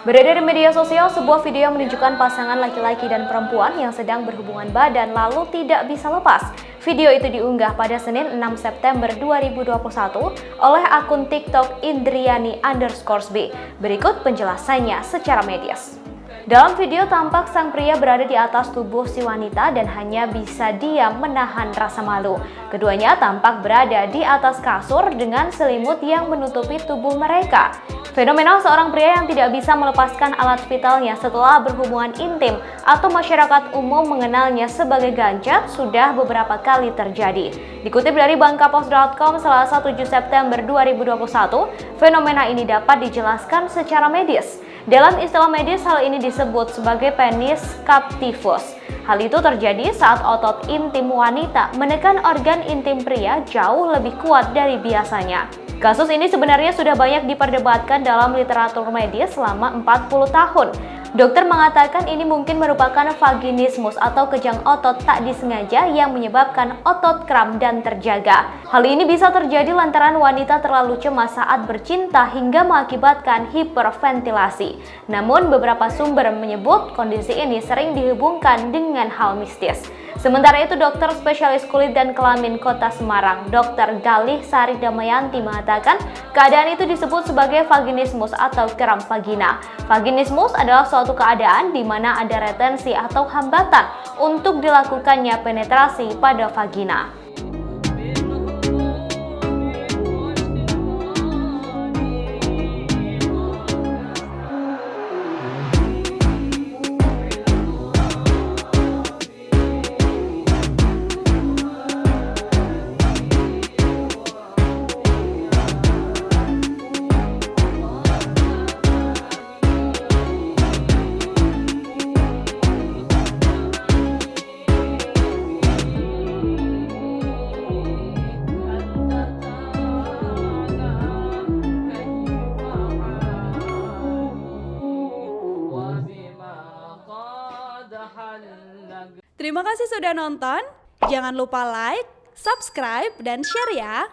Beredar di media sosial sebuah video yang menunjukkan pasangan laki-laki dan perempuan yang sedang berhubungan badan lalu tidak bisa lepas. Video itu diunggah pada Senin 6 September 2021 oleh akun TikTok Indriani_B. Berikut penjelasannya secara medis. Dalam video tampak sang pria berada di atas tubuh si wanita dan hanya bisa diam menahan rasa malu. Keduanya tampak berada di atas kasur dengan selimut yang menutupi tubuh mereka. Fenomena seorang pria yang tidak bisa melepaskan alat vitalnya setelah berhubungan intim atau masyarakat umum mengenalnya sebagai gancat sudah beberapa kali terjadi. Dikutip dari bangkapos.com Selasa 7 September 2021, fenomena ini dapat dijelaskan secara medis. Dalam istilah medis, hal ini disebut sebagai penis captivus. Hal itu terjadi saat otot intim wanita menekan organ intim pria jauh lebih kuat dari biasanya. Kasus ini sebenarnya sudah banyak diperdebatkan dalam literatur medis selama 40 tahun. Dokter mengatakan ini mungkin merupakan vaginismus atau kejang otot tak disengaja yang menyebabkan otot kram dan terjaga. Hal ini bisa terjadi lantaran wanita terlalu cemas saat bercinta hingga mengakibatkan hiperventilasi. Namun beberapa sumber menyebut kondisi ini sering dihubungkan dengan hal mistis. Sementara itu, dokter spesialis kulit dan kelamin Kota Semarang, Dr. Galih Sari Damayanti mengatakan keadaan itu disebut sebagai vaginismus atau kram vagina. Vaginismus adalah suatu keadaan di mana ada retensi atau hambatan untuk dilakukannya penetrasi pada vagina. Terima kasih sudah nonton. Jangan lupa like, subscribe, dan share ya.